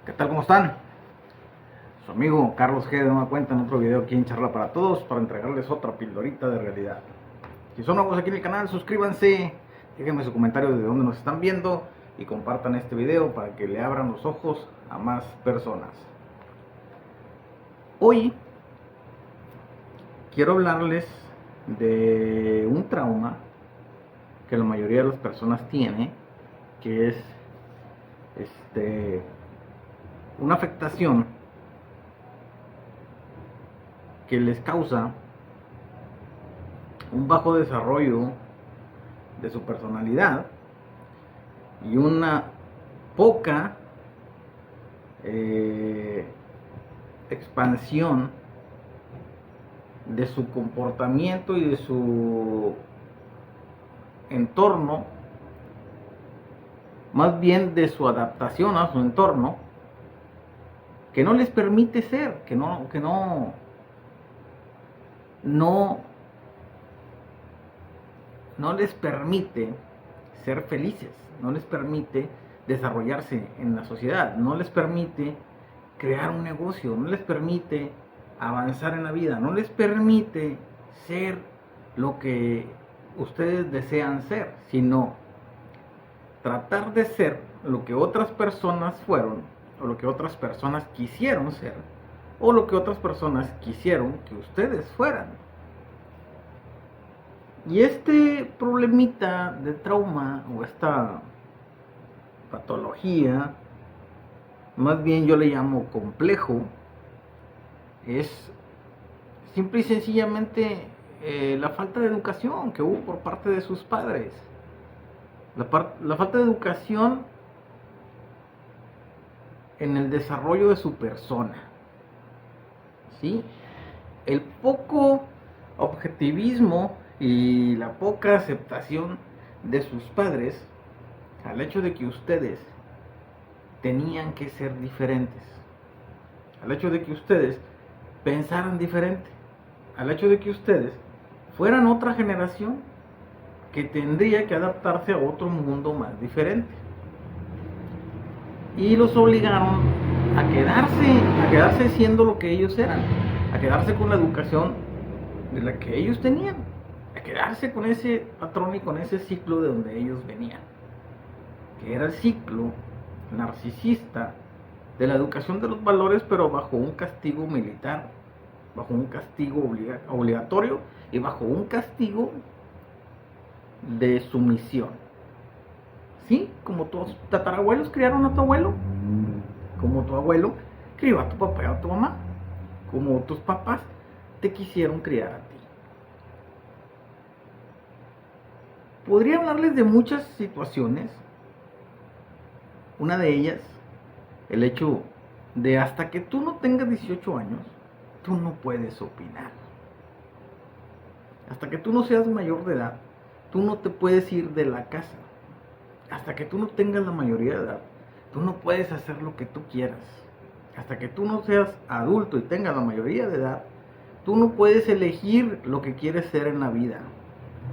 ¿Qué tal? ¿Cómo están? Su amigo Carlos G. de nueva cuenta en otro video aquí en Charla para Todos para entregarles otra pildorita de realidad. Si son nuevos aquí en el canal, suscríbanse, déjenme su comentario de dónde nos están viendo y compartan este video para que le abran los ojos a más personas. Hoy quiero hablarles de un trauma que la mayoría de las personas tiene, que es una afectación que les causa un bajo desarrollo de su personalidad y una poca expansión de su comportamiento y de su entorno, más bien de su adaptación a su entorno, que no les permite ser, que no les permite ser felices, no les permite desarrollarse en la sociedad, no les permite crear un negocio, no les permite avanzar en la vida, no les permite ser lo que ustedes desean ser, sino tratar de ser lo que otras personas fueron, o lo que otras personas quisieron ser, o lo que otras personas quisieron que ustedes fueran. Y este problemita de trauma, o esta patología, más bien yo le llamo complejo, es simple y sencillamente la falta de educación que hubo por parte de sus padres. La falta de educación en el desarrollo de su persona, ¿sí? El poco objetivismo y la poca aceptación de sus padres al hecho de que ustedes tenían que ser diferentes, al hecho de que ustedes pensaran diferente, al hecho de que ustedes fueran otra generación que tendría que adaptarse a otro mundo más diferente. Y los obligaron a quedarse siendo lo que ellos eran, a quedarse con la educación de la que ellos tenían, a quedarse con ese patrón y con ese ciclo de donde ellos venían, que era el ciclo narcisista de la educación de los valores, pero bajo un castigo militar, bajo un castigo obligatorio y bajo un castigo de sumisión. ¿Sí? Como tus tatarabuelos criaron a tu abuelo, como tu abuelo crió a tu papá y a tu mamá, como tus papás te quisieron criar a ti. Podría hablarles de muchas situaciones. Una de ellas, el hecho de hasta que tú no tengas 18 años, tú no puedes opinar. Hasta que tú no seas mayor de edad, tú no te puedes ir de la casa. Hasta que tú no tengas la mayoría de edad, tú no puedes hacer lo que tú quieras. Hasta que tú no seas adulto y tengas la mayoría de edad, tú no puedes elegir lo que quieres ser en la vida.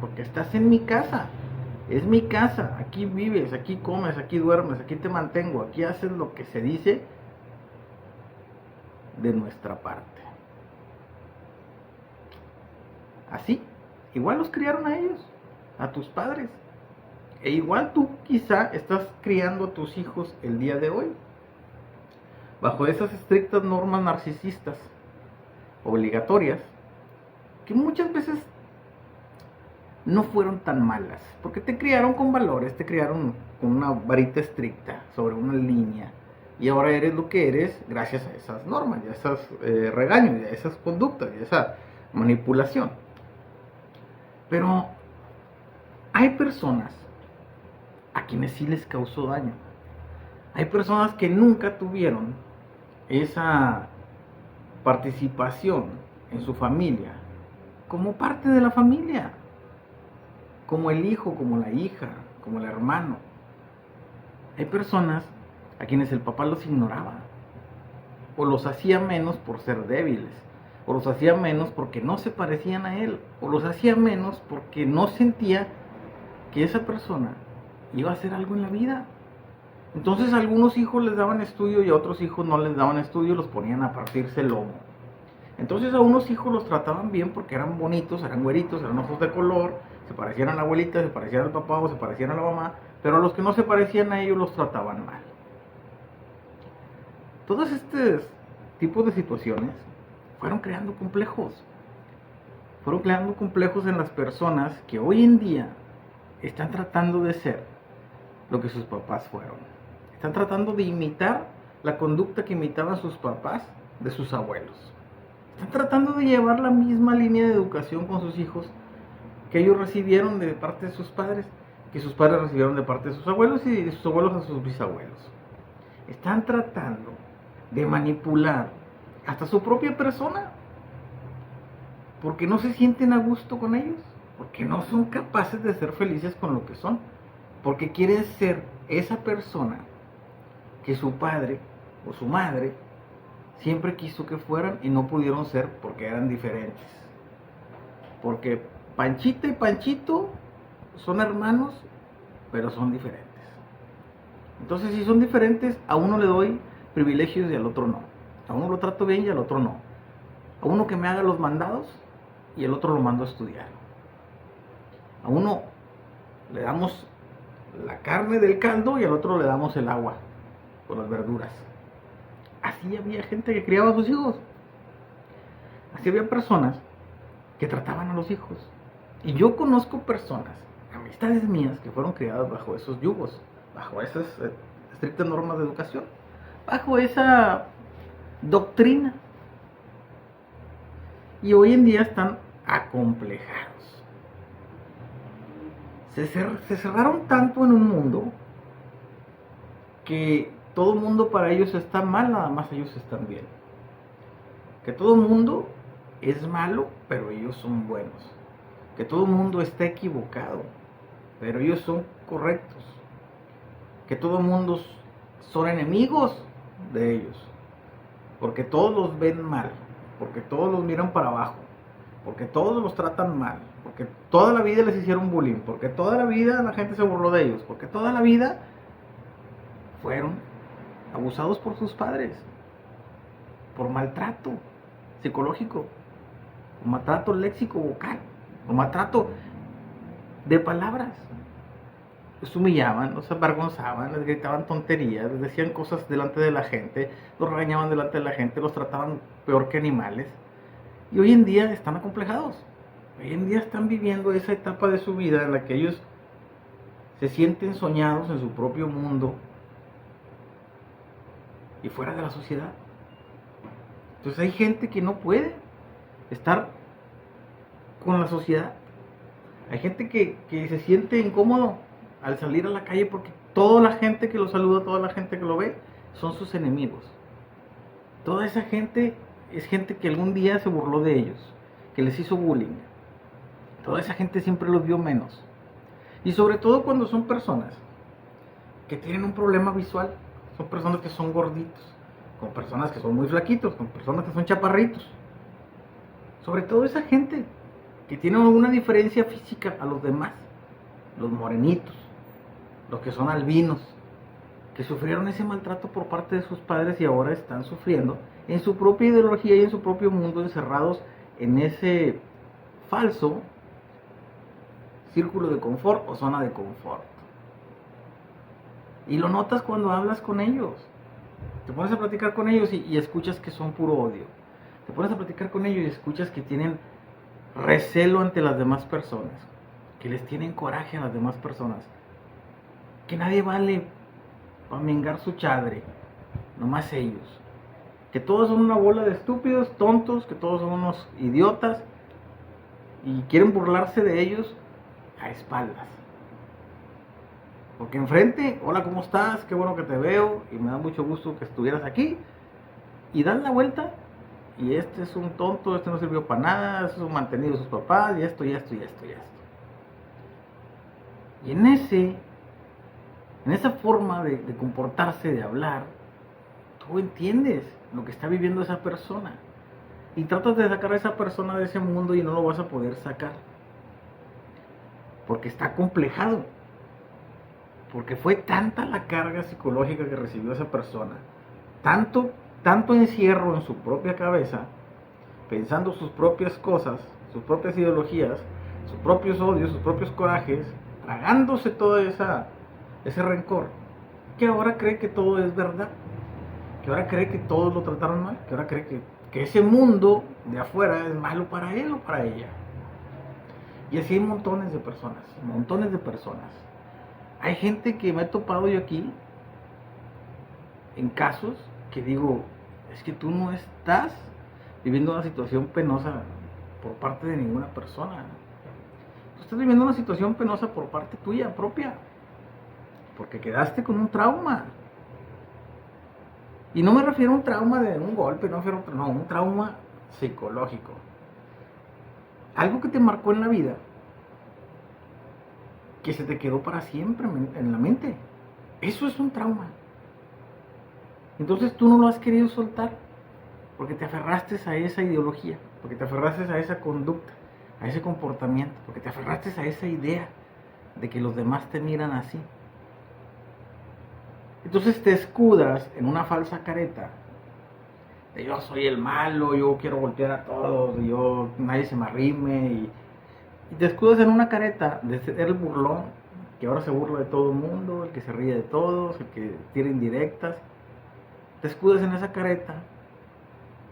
Porque estás en mi casa. Es mi casa. Aquí vives, aquí comes, aquí duermes, aquí te mantengo, aquí haces lo que se dice de nuestra parte. Así, igual los criaron a ellos, a tus padres. E igual tú quizá estás criando a tus hijos el día de hoy, bajo esas estrictas normas narcisistas, obligatorias, que muchas veces no fueron tan malas, porque te criaron con valores, te criaron con una varita estricta, sobre una línea, y ahora eres lo que eres gracias a esas normas, y a esos regaños, y a esas conductas, y a esa manipulación. Pero hay personas a quienes sí les causó daño. Hay personas que nunca tuvieron esa participación en su familia, como parte de la familia, como el hijo, como la hija, como el hermano. Hay personas a quienes el papá los ignoraba, o los hacía menos por ser débiles, o los hacía menos porque no se parecían a él, o los hacía menos porque no sentía que esa persona iba a hacer algo en la vida. Entonces a algunos hijos les daban estudio y a otros hijos no les daban estudio, los ponían a partirse el lomo. Entonces a unos hijos los trataban bien porque eran bonitos, eran güeritos, eran ojos de color, se parecían a la abuelita, se parecían al papá o se parecían a la mamá, pero a los que no se parecían a ellos los trataban mal. Todos estos tipos de situaciones fueron creando complejos en las personas que hoy en día están tratando de ser lo que sus papás fueron. Están tratando de imitar la conducta que imitaban sus papás de sus abuelos. Están tratando de llevar la misma línea de educación con sus hijos que ellos recibieron de parte de sus padres, que sus padres recibieron de parte de sus abuelos y de sus abuelos a sus bisabuelos. Están tratando de manipular hasta su propia persona, porque no se sienten a gusto con ellos, porque no son capaces de ser felices con lo que son, porque quieren ser esa persona que su padre o su madre siempre quiso que fueran y no pudieron ser porque eran diferentes. Porque Panchita y Panchito son hermanos, pero son diferentes. Entonces, si son diferentes, a uno le doy privilegios y al otro no. A uno lo trato bien y al otro no. A uno que me haga los mandados y al otro lo mando a estudiar. A uno le damos la carne del caldo y al otro le damos el agua con las verduras. Así había gente que criaba a sus hijos. Así había personas que trataban a los hijos. Y yo conozco personas, amistades mías, que fueron criadas bajo esos yugos, bajo esas estrictas normas de educación, bajo esa doctrina. Y hoy en día están acomplejados. Se cerraron tanto en un mundo que todo mundo para ellos está mal, nada más ellos están bien. Que todo mundo es malo, pero ellos son buenos. Que todo mundo está equivocado, pero ellos son correctos. Que todo mundo son enemigos de ellos, porque todos los ven mal, porque todos los miran para abajo, porque todos los tratan mal, porque toda la vida les hicieron bullying, porque toda la vida la gente se burló de ellos, porque toda la vida fueron abusados por sus padres, por maltrato psicológico, por maltrato léxico vocal, por maltrato de palabras. Los humillaban, los avergonzaban, les gritaban tonterías, les decían cosas delante de la gente, los regañaban delante de la gente, los trataban peor que animales. Y hoy en día están acomplejados. Hoy en día están viviendo esa etapa de su vida en la que ellos se sienten soñados en su propio mundo y fuera de la sociedad. Entonces hay gente que no puede estar con la sociedad. Hay gente que se siente incómodo al salir a la calle porque toda la gente que lo saluda, toda la gente que lo ve, son sus enemigos. Toda esa gente es gente que algún día se burló de ellos, que les hizo bullying. Toda esa gente siempre los vio menos. Y sobre todo cuando son personas que tienen un problema visual, son personas que son gorditos, con personas que son muy flaquitos, con personas que son chaparritos. Sobre todo esa gente que tiene alguna diferencia física a los demás, los morenitos, los que son albinos, que sufrieron ese maltrato por parte de sus padres y ahora están sufriendo en su propia ideología y en su propio mundo, encerrados en ese falso círculo de confort o zona de confort. Y lo notas cuando hablas con ellos. Te pones a platicar con ellos y escuchas que son puro odio. Te pones a platicar con ellos y escuchas que tienen recelo ante las demás personas, que les tienen coraje a las demás personas, que nadie vale para mengar su chadre, nomás ellos, que todos son una bola de estúpidos, tontos, que todos son unos idiotas y quieren burlarse de ellos a espaldas. Porque enfrente, hola, ¿cómo estás? Qué bueno que te veo y me da mucho gusto que estuvieras aquí. Y dan la vuelta y este es un tonto, este no sirvió para nada, este es un mantenido de sus papás y esto y esto y esto y esto. Y en esa forma de comportarse, de hablar, tú entiendes lo que está viviendo esa persona y tratas de sacar a esa persona de ese mundo y no lo vas a poder sacar porque está complejado, Porque fue tanta la carga psicológica que recibió esa persona, tanto encierro en su propia cabeza, pensando sus propias cosas, sus propias ideologías, sus propios odios, sus propios corajes, tragándose todo ese rencor, que ahora cree que todo es verdad, que ahora cree que todos lo trataron mal, que ahora cree que ese mundo de afuera es malo para él o para ella. Y así hay montones de personas, montones de personas. Hay gente que me he topado yo aquí, en casos, que digo, es que tú no estás viviendo una situación penosa por parte de ninguna persona. Tú estás viviendo una situación penosa por parte tuya propia, porque quedaste con un trauma. Y no me refiero a un trauma de un golpe, no, un trauma psicológico. Algo que te marcó en la vida, que se te quedó para siempre en la mente. Eso es un trauma. Entonces tú no lo has querido soltar, porque te aferraste a esa ideología, porque te aferraste a esa conducta, a ese comportamiento, porque te aferraste a esa idea de que los demás te miran así. Entonces te escudas en una falsa careta de yo soy el malo, yo quiero golpear a todos, nadie se me arrime, y te escudas en una careta de ser el burlón, que ahora se burla de todo el mundo, el que se ríe de todos, el que tira indirectas. Te escudas en esa careta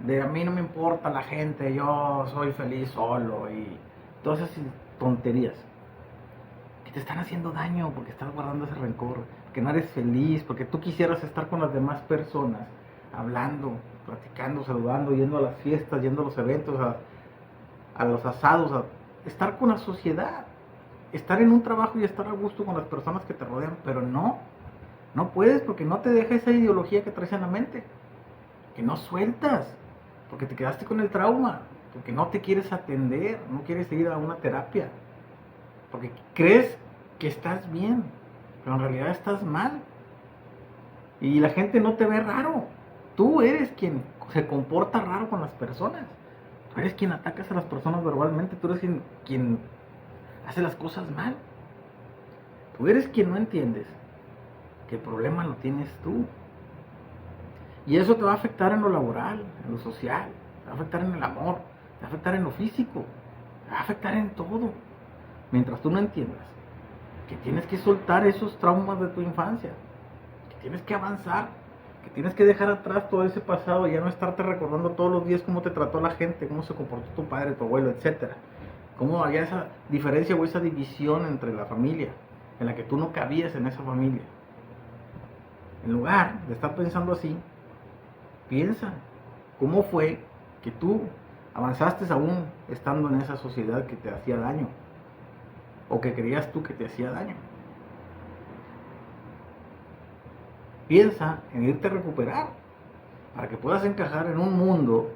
de a mí no me importa la gente, yo soy feliz solo, y todas esas tonterías que te están haciendo daño porque estás guardando ese rencor, porque no eres feliz, porque tú quisieras estar con las demás personas, hablando, platicando, saludando, yendo a las fiestas, yendo a los eventos, a los asados, a estar con la sociedad, estar en un trabajo y estar a gusto con las personas que te rodean, pero no puedes porque no te deja esa ideología que traes en la mente, que no sueltas, porque te quedaste con el trauma, porque no te quieres atender, no quieres ir a una terapia, porque crees que estás bien, pero en realidad estás mal. Y la gente no te ve raro. Tú eres quien se comporta raro con las personas. Tú eres quien atacas a las personas verbalmente. Tú eres quien hace las cosas mal. Tú eres quien no entiendes que el problema lo tienes tú. Y eso te va a afectar en lo laboral, en lo social, te va a afectar en el amor, te va a afectar en lo físico, te va a afectar en todo. Mientras tú no entiendas que tienes que soltar esos traumas de tu infancia, que tienes que avanzar, que tienes que dejar atrás todo ese pasado y ya no estarte recordando todos los días cómo te trató la gente, cómo se comportó tu padre, tu abuelo, etcétera. Cómo había esa diferencia o esa división entre la familia, en la que tú no cabías en esa familia. En lugar de estar pensando así, piensa cómo fue que tú avanzaste aún estando en esa sociedad que te hacía daño, o que creías tú que te hacía daño. Piensa en irte a recuperar para que puedas encajar en un mundo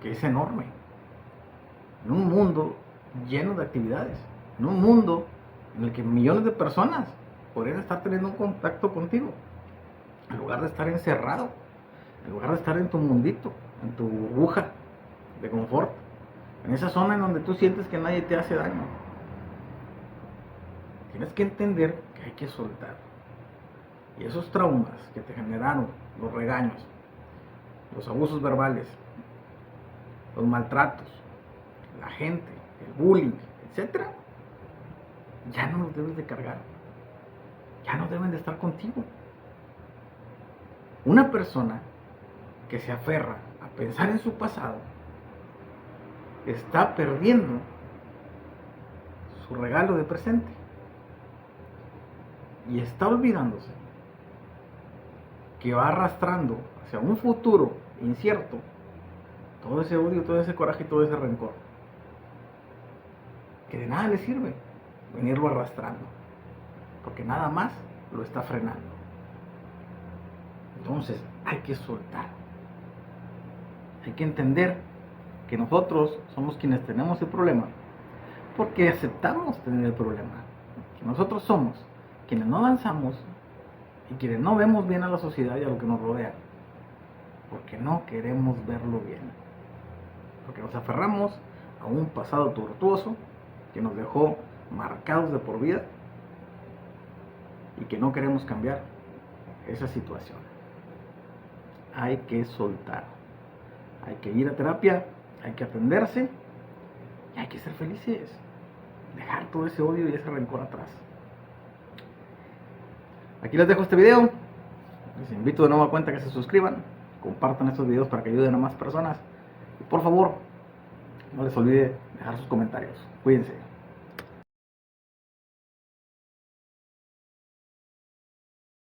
que es enorme, en un mundo lleno de actividades, en un mundo en el que millones de personas podrían estar teniendo un contacto contigo, en lugar de estar encerrado, en lugar de estar en tu mundito, en tu burbuja de confort, en esa zona en donde tú sientes que nadie te hace daño. Tienes que entender que hay que soltar. Y esos traumas que te generaron, los regaños, los abusos verbales, los maltratos, la gente, el bullying, etcétera, ya no los debes de cargar. Ya no deben de estar contigo. Una persona que se aferra a pensar en su pasado está perdiendo su regalo de presente y está olvidándose que va arrastrando hacia un futuro incierto todo ese odio, todo ese coraje y todo ese rencor, que de nada le sirve venirlo arrastrando, porque nada más lo está frenando. Entonces hay que soltar, hay que entender que nosotros somos quienes tenemos el problema porque aceptamos tener el problema, que nosotros somos quienes no avanzamos y quienes no vemos bien a la sociedad y a lo que nos rodea, porque no queremos verlo bien, porque nos aferramos a un pasado tortuoso que nos dejó marcados de por vida y que no queremos cambiar esa situación. Hay que soltar, hay que ir a terapia, hay que atenderse y hay que ser felices, dejar todo ese odio y ese rencor atrás. Aquí les dejo este video, les invito de nuevo a cuenta que se suscriban, compartan estos videos para que ayuden a más personas y por favor no les olvide dejar sus comentarios. Cuídense.